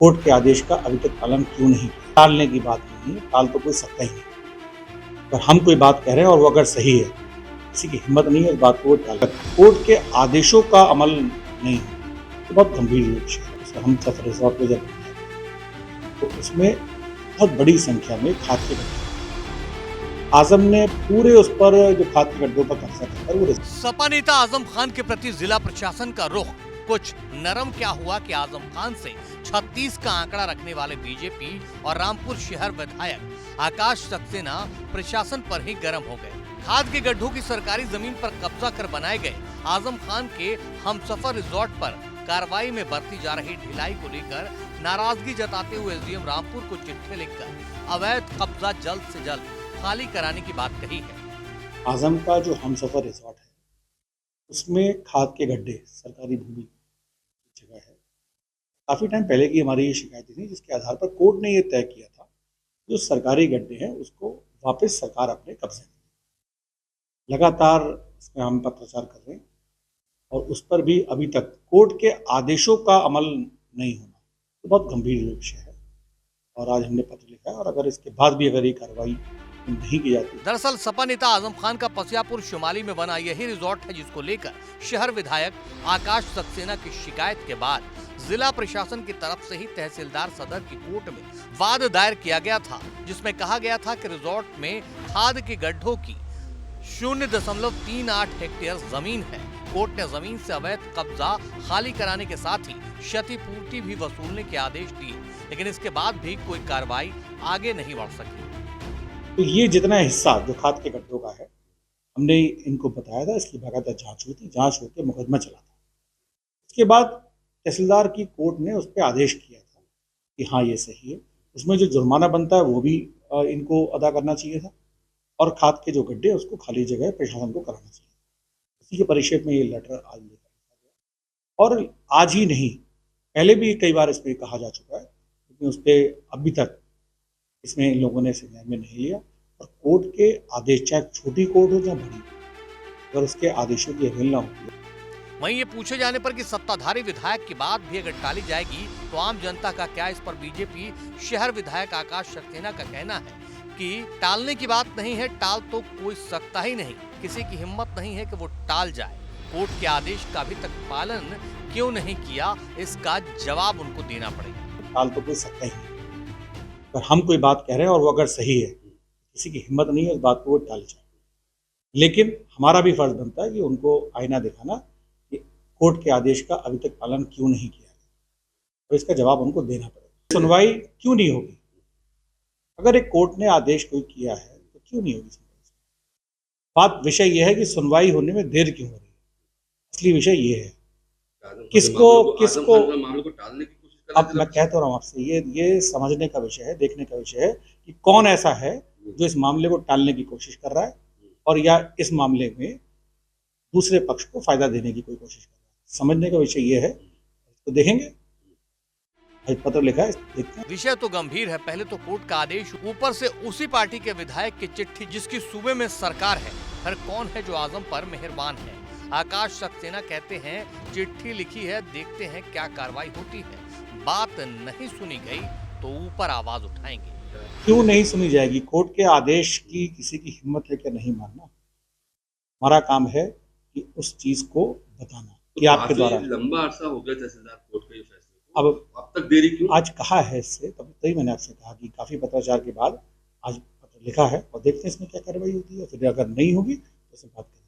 Court के आदेश का अभी तक पालन क्यों नहीं किया। टालने की बात नहीं है, टाल तो कोई सकता ही नहीं। पर हम कोई बात कह रहे हैं और वो अगर सही है, किसी की हिम्मत नहीं है इस बात को टाल। कोर्ट के आदेशों का अमल नहीं हो तो बहुत गंभीर विषय है। जैसे हम सफर रिजॉर्ट पे जब तो उसमें बहुत बड़ी संख्या में खाद के गड्ढे, आजम ने पूरे उस पर जो खाद के गड्ढों पर कब्जा कर वो सपा नेता आजम खान के प्रति जिला प्रशासन का रुख कुछ नरम क्या हुआ कि आजम खान से 36 का आंकड़ा रखने वाले बीजेपी और रामपुर शहर विधायक आकाश सक्सेना प्रशासन पर ही गर्म हो गए। खाद के गड्ढों की सरकारी जमीन पर कब्जा कर बनाए गए आजम खान के हमसफर रिजॉर्ट पर कार्रवाई में बरती जा रही ढिलाई को लेकर नाराजगी जताते हुए एसडीएम रामपुर को चिट्ठी लिखकर अवैध कब्जा जल्द से जल्द खाली कराने की बात कही है। आजम का जो हमसफर रिजॉर्ट है उसमें खाद के गड्ढे सरकारी भूमि जगह है। काफी टाइम पहले की हमारी ये शिकायत थी, जिसके आधार पर कोर्ट ने ये तय किया था जो सरकारी गड्ढे हैं उसको वापस सरकार अपने कब्जे में। लगातार इसमें हम पत्राचार कर रहे हैं और उस पर भी अभी तक कोर्ट के आदेशों का अमल नहीं होना तो बहुत गंभीर विषय है और आज हमने पत्र लिखा है और अगर इसके बाद भी अगर ये कार्रवाई नहीं की जाती। दरअसल सपा नेता आजम खान का पसियापुर शुमाली में बना यही रिजॉर्ट है जिसको लेकर शहर विधायक आकाश सक्सेना की शिकायत के बाद जिला प्रशासन की तरफ से ही तहसीलदार सदर की कोर्ट में वाद दायर किया गया था, जिसमें कहा गया था कि रिजॉर्ट में खाद के गड्ढों की 0.38 हेक्टेयर जमीन है। कोर्ट ने जमीन से अवैध कब्जा खाली कराने के साथ ही क्षतिपूर्ति भी वसूलने के आदेश दिए, लेकिन इसके बाद भी कोई कार्रवाई आगे नहीं बढ़ सकी। तो ये जितना हिस्सा जो खाद के गड्ढों का है हमने इनको बताया था, इसकी बाकायदा जांच हुई थी, जांच होकर मुकदमा चला था। इसके बाद तहसीलदार की कोर्ट ने उस पर आदेश किया था कि हाँ ये सही है, उसमें जो जुर्माना बनता है वो भी इनको अदा करना चाहिए था और खाद के जो गड्ढे उसको खाली जगह प्रशासन को कराना चाहिए। इसी के परिप्रेक्ष्य में ये लेटर आज लिखा गया और आज ही नहीं पहले भी कई बार इस पर कहा जा चुका है, लेकिन उस पर अभी तक इसमें इन लोगों ने संज्ञान में नहीं लिया और कोर्ट के आदेश, चाहे छोटी कोर्ट हो या बड़ी, अगर उसके आदेशों की अवहेलना होती है। वहीं ये पूछे जाने पर कि सत्ताधारी विधायक की बात भी अगर टाली जाएगी तो आम जनता का क्या, इस पर बीजेपी शहर विधायक आकाश सक्सेना का कहना है कि टालने की बात नहीं है, टाल तो कोई सकता ही नहीं, किसी की हिम्मत नहीं है कि वो टाल जाए। कोर्ट के आदेश का अभी तक पालन क्यों नहीं किया, इसका जवाब उनको देना पड़ेगा। टाल तो कोई सकता ही नहीं, पर हम कोई बात कह रहे हैं और वो अगर सही है, किसी की हिम्मत नहीं है इस बात को वो टाल जाए। लेकिन हमारा भी फर्ज बनता है कि उनको आईना दिखाना कि कोर्ट के आदेश का अभी तक पालन क्यों नहीं किया और इसका जवाब उनको देना पड़ेगा। सुनवाई क्यों नहीं होगी? अगर एक कोर्ट ने आदेश कोई किया है तो क्यों नहीं होगी सुनवाई? बात विषय यह है कि सुनवाई होने में देर क्यों हो रही है। असली विषय ये है किसको मामले को टालने की कोशिश कर। अब मैं कहता रहा हूँ आपसे, ये समझने का विषय है, देखने का विषय है कि कौन ऐसा है जो इस मामले को टालने की कोशिश कर रहा है और या इस मामले में दूसरे पक्ष को फायदा देने की कोई कोशिश कर रहा है। समझने का विषय ये है, तो देखेंगे, पत्र लिखा है, देखते हैं। विषय तो गंभीर है। पहले तो कोर्ट का आदेश, ऊपर से उसी पार्टी के विधायक की चिट्ठी जिसकी सूबे में सरकार है। हर कौन है जो आजम पर मेहरबान है? आकाश सक्सेना कहते हैं चिट्ठी लिखी है, देखते हैं क्या कार्रवाई होती है। बात नहीं सुनी गई तो ऊपर आवाज उठाएंगे। क्यों नहीं सुनी जाएगी? कोर्ट के आदेश की किसी की हिम्मत है क्या नहीं मानना? हमारा काम है कि उस चीज को बताना कि आपके द्वारा। लंबा अरसा हो गया तहसीलदार कोर्ट का ये फैसला, अब तक देरी क्यों? आज कहा है इससे, तभी मैंने आपसे कहा कि काफी पत्राचार के बाद आज पत्र लिखा है और देखते हैं इसमें क्या कार्रवाई होती है। फिर अगर नहीं होगी तो इसमें बात करेंगे।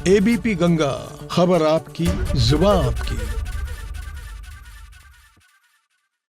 एबीपी गंगा, खबर आपकी, जुबान आपकी।